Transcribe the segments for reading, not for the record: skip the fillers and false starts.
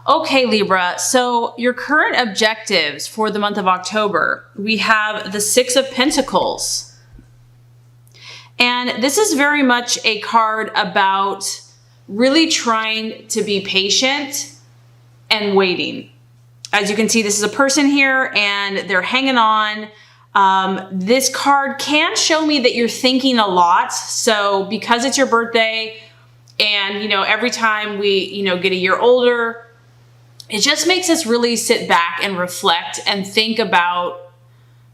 Okay, Libra, so your current objectives for the month of October, we have the Six of Pentacles. And this is very much a card about really trying to be patient and waiting. As you can see, this is a person here and they're hanging on. This card can show me that you're thinking a lot. So because it's your birthday and, every time we, get a year older, it just makes us really sit back and reflect and think about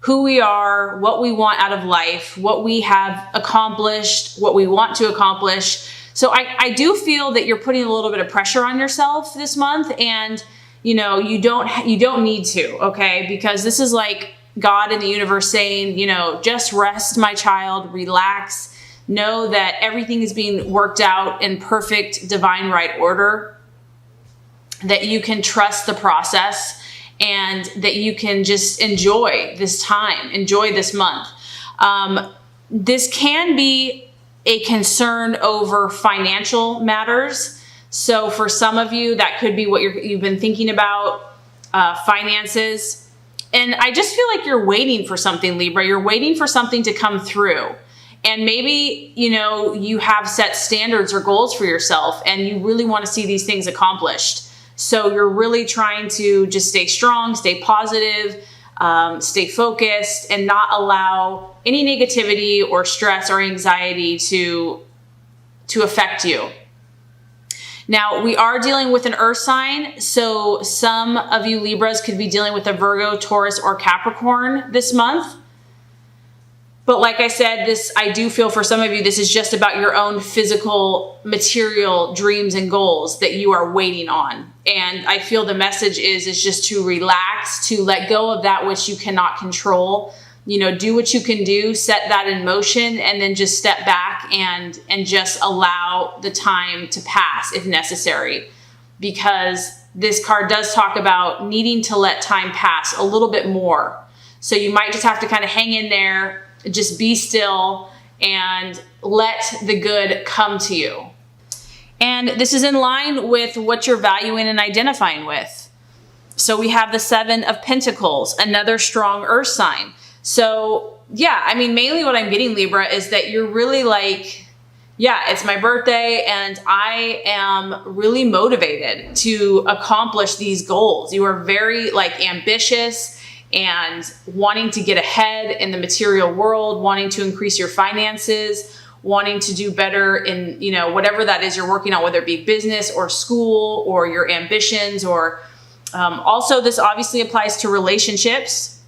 who we are, what we want out of life, what we have accomplished, what we want to accomplish. So I do feel that you're putting a little bit of pressure on yourself this month, and you don't need to, okay? Because this is like God in the universe saying, just rest, my child, relax, know that everything is being worked out in perfect divine right order, that you can trust the process and that you can just enjoy this time, enjoy this month. This can be a concern over financial matters. So for some of you, that could be what you've been thinking about, finances. And I just feel like you're waiting for something, Libra. You're waiting for something to come through. And maybe, you have set standards or goals for yourself and you really want to see these things accomplished. So you're really trying to just stay strong, stay positive, stay focused, and not allow any negativity or stress or anxiety to affect you. Now, we are dealing with an earth sign, so some of you Libras could be dealing with a Virgo, Taurus, or Capricorn this month. But like I said, I do feel for some of you, this is just about your own physical, material dreams and goals that you are waiting on. And I feel the message is just to relax, to let go of that which you cannot control. Do what you can do, set that in motion, and then just step back and just allow the time to pass if necessary. Because this card does talk about needing to let time pass a little bit more. So you might just have to kind of hang in there, just be still, and let the good come to you. And this is in line with what you're valuing and identifying with. So we have the Seven of Pentacles, another strong earth sign. So yeah, mainly what I'm getting, Libra, is that you're really like, yeah, it's my birthday and I am really motivated to accomplish these goals. You are very ambitious and wanting to get ahead in the material world, wanting to increase your finances, wanting to do better in, whatever that is you're working on, whether it be business or school or your ambitions, or also this obviously applies to relationships.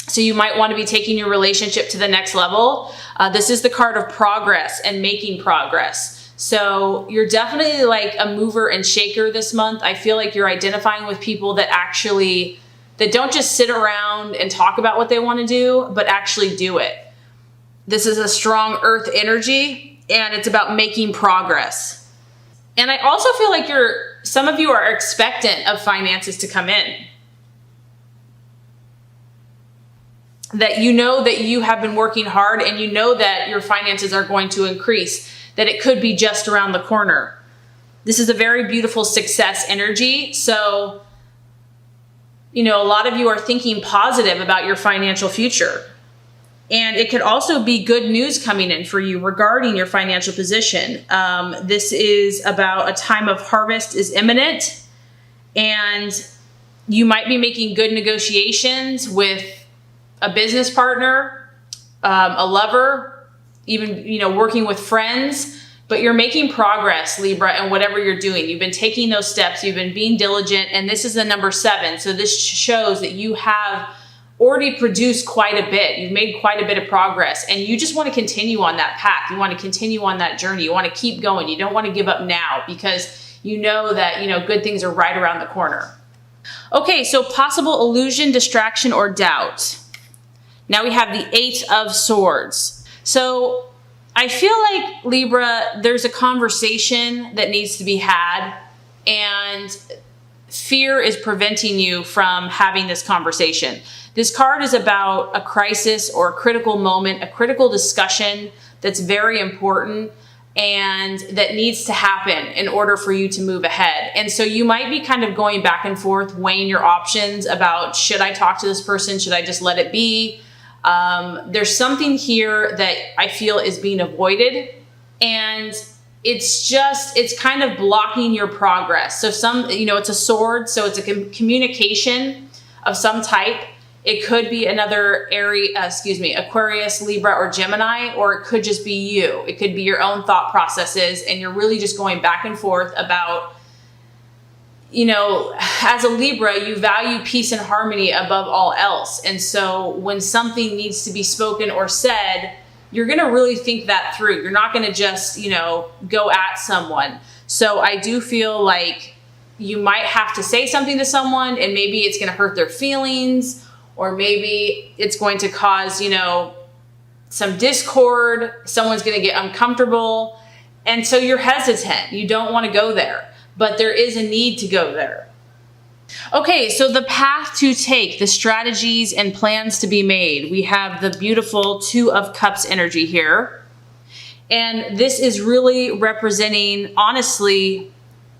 So you might want to be taking your relationship to the next level. This is the card of progress and making progress. So you're definitely like a mover and shaker this month. I feel like you're identifying with people that don't just sit around and talk about what they want to do, but actually do it. This is a strong earth energy and it's about making progress. And I also feel like some of you are expectant of finances to come in. That that you have been working hard and that your finances are going to increase, that it could be just around the corner. This is a very beautiful success energy. So, a lot of you are thinking positive about your financial future. And it could also be good news coming in for you regarding your financial position. This is about a time of harvest is imminent, and you might be making good negotiations with a business partner, a lover, even, working with friends, but you're making progress, Libra, in whatever you're doing. You've been taking those steps, you've been being diligent, and this is the number 7. So this shows that you have already produced quite a bit. You've made quite a bit of progress, and you just want to continue on that path. You want to continue on that journey. You want to keep going. You don't want to give up now because you know that, good things are right around the corner. Okay, so possible illusion, distraction, or doubt. Now we have the 8 of Swords. So I feel like, Libra, there's a conversation that needs to be had, and fear is preventing you from having this conversation. This card is about a crisis or a critical moment, a critical discussion that's very important. and that needs to happen in order for you to move ahead. And so you might be kind of going back and forth, weighing your options about, should I talk to this person? Should I just let it be? There's something here that I feel is being avoided, and it's kind of blocking your progress. So it's a sword. So it's a communication of some type. It could be another Aquarius, Libra, or Gemini, or it could just be you. It could be your own thought processes, and you're really just going back and forth about, as a Libra, you value peace and harmony above all else. And so when something needs to be spoken or said, you're going to really think that through. You're not going to just, go at someone. So I do feel like you might have to say something to someone, and maybe it's going to hurt their feelings, or maybe it's going to cause, some discord. Someone's going to get uncomfortable. And so you're hesitant. You don't want to go there, but there is a need to go there. Okay, so the path to take, the strategies and plans to be made. We have the beautiful Two of Cups energy here. And this is really representing, honestly,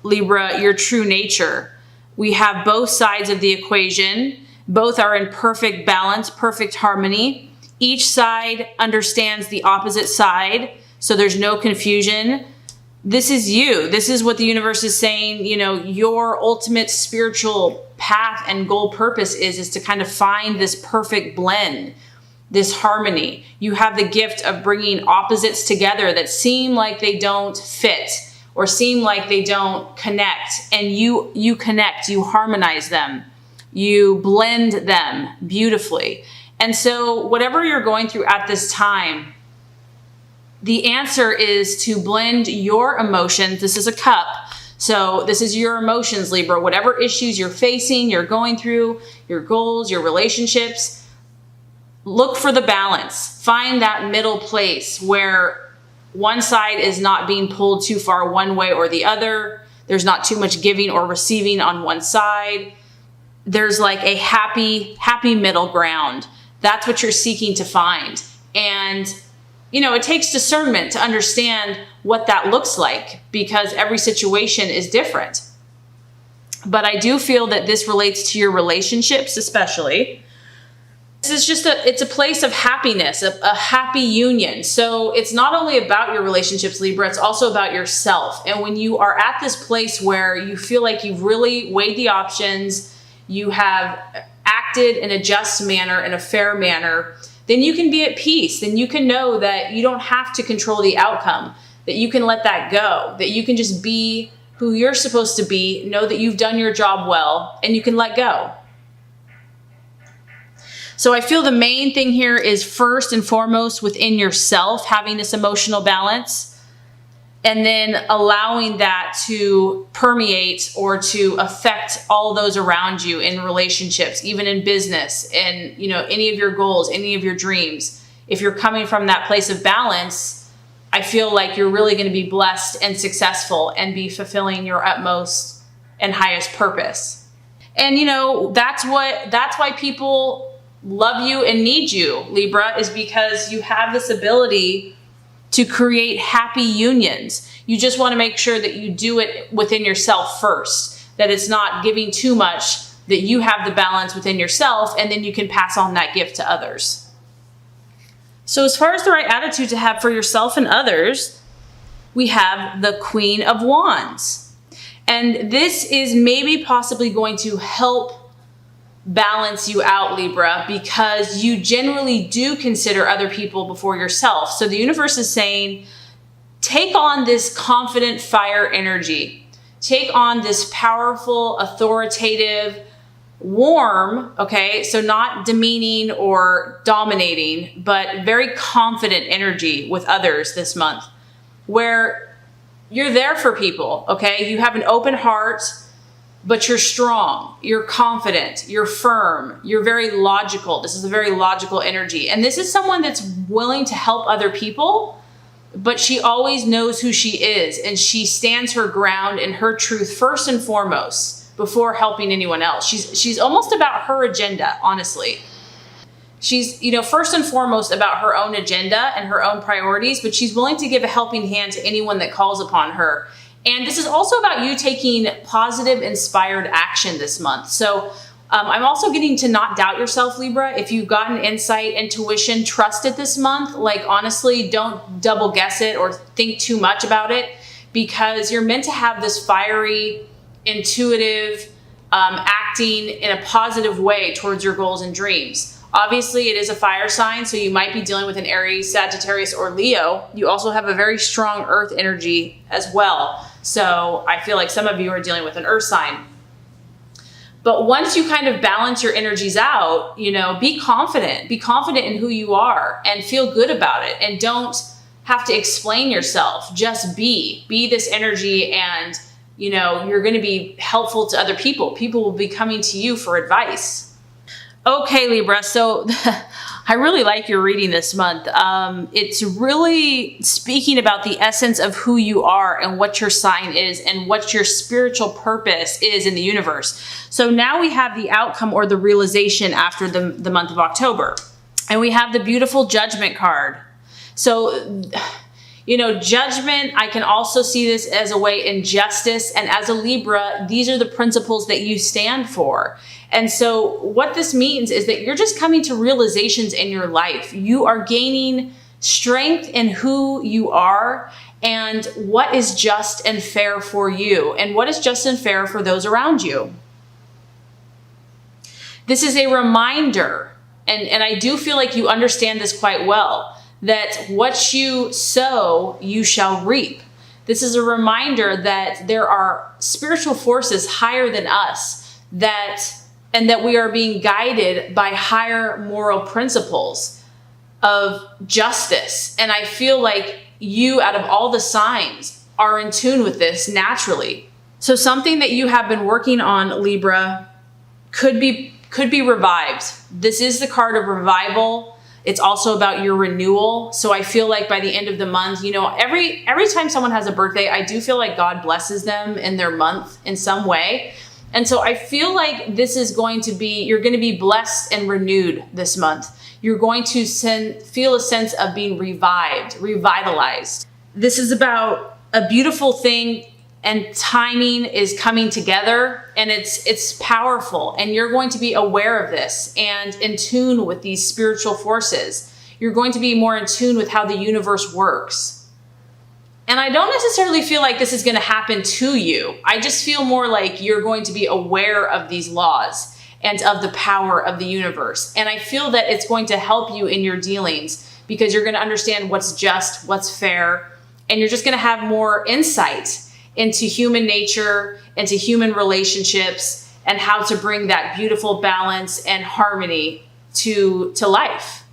Libra, your true nature. We have both sides of the equation. Both are in perfect balance, perfect harmony. Each side understands the opposite side, so there's no confusion. This is you. This is what the universe is saying, your ultimate spiritual path and goal purpose is to kind of find this perfect blend, this harmony. You have the gift of bringing opposites together that seem like they don't fit or seem like they don't connect, and you connect, you harmonize them. You blend them beautifully. And so whatever you're going through at this time, the answer is to blend your emotions. This is a cup. So this is your emotions, Libra. Whatever issues you're facing, you're going through, your goals, your relationships, look for the balance. Find that middle place where one side is not being pulled too far one way or the other. There's not too much giving or receiving on one side. There's like a happy middle ground. That's what you're seeking to find. And, it takes discernment to understand what that looks like, because every situation is different. But I do feel that this relates to your relationships, especially. This is just it's a place of happiness, a happy union. So it's not only about your relationships, Libra, it's also about yourself. And when you are at this place where you feel like you've really weighed the options, you have acted in a just manner, in a fair manner, then you can be at peace. Then you can know that you don't have to control the outcome, that you can let that go, that you can just be who you're supposed to be, know that you've done your job well, and you can let go. So I feel the main thing here is first and foremost within yourself, having this emotional balance, and then allowing that to permeate or to affect all those around you in relationships, even in business, and any of your goals, any of your dreams. If you're coming from that place of balance, I feel like you're really going to be blessed and successful and be fulfilling your utmost and highest purpose. And that's why people love you and need you, Libra, is because you have this ability to create happy unions. You just want to make sure that you do it within yourself first, that it's not giving too much, that you have the balance within yourself, and then you can pass on that gift to others. So as far as the right attitude to have for yourself and others, we have the Queen of Wands. And this is maybe possibly going to help balance you out, Libra, because you generally do consider other people before yourself. So the universe is saying, take on this confident fire energy. Take on this powerful, authoritative, warm, okay? So not demeaning or dominating, but very confident energy with others this month, where you're there for people, okay? You have an open heart, but you're strong, you're confident, you're firm, you're very logical. This is a very logical energy. And this is someone that's willing to help other people, but she always knows who she is, and she stands her ground and her truth first and foremost before helping anyone else. She's almost about her agenda, honestly. She's, first and foremost about her own agenda and her own priorities, but she's willing to give a helping hand to anyone that calls upon her. And this is also about you taking positive, inspired action this month. So I'm also getting to not doubt yourself, Libra. If you've gotten insight, intuition, trust it this month. Like, honestly, don't double guess it or think too much about it, because you're meant to have this fiery, intuitive, acting in a positive way towards your goals and dreams. Obviously, it is a fire sign, so you might be dealing with an Aries, Sagittarius, or Leo. You also have a very strong earth energy as well. So I feel like some of you are dealing with an earth sign. But once you kind of balance your energies out, be confident. Be confident in who you are and feel good about it. And don't have to explain yourself. Just be. Be this energy, and, you're going to be helpful to other people. People will be coming to you for advice. Okay, Libra, so I really like your reading this month. It's really speaking about the essence of who you are and what your sign is and what your spiritual purpose is in the universe. So now we have the outcome or the realization after the month of October. And we have the beautiful Judgment card. So, judgment, I can also see this as a way in justice. And as a Libra, these are the principles that you stand for. And so what this means is that you're just coming to realizations in your life. You are gaining strength in who you are and what is just and fair for you and what is just and fair for those around you. This is a reminder, and I do feel like you understand this quite well, that what you sow, you shall reap. This is a reminder that there are spiritual forces higher than us and that we are being guided by higher moral principles of justice. And I feel like you, out of all the signs, are in tune with this naturally. So something that you have been working on, Libra, could be revived. This is the card of revival. It's also about your renewal. So I feel like by the end of the month, every time someone has a birthday, I do feel like God blesses them in their month in some way. And so I feel like this is you're going to be blessed and renewed this month. You're going to feel a sense of being revitalized. This is about a beautiful thing, and timing is coming together, and it's powerful. And you're going to be aware of this and in tune with these spiritual forces. You're going to be more in tune with how the universe works. And I don't necessarily feel like this is going to happen to you. I just feel more like you're going to be aware of these laws and of the power of the universe. And I feel that it's going to help you in your dealings, because you're going to understand what's just, what's fair, and you're just going to have more insight into human nature, into human relationships, and how to bring that beautiful balance and harmony to life.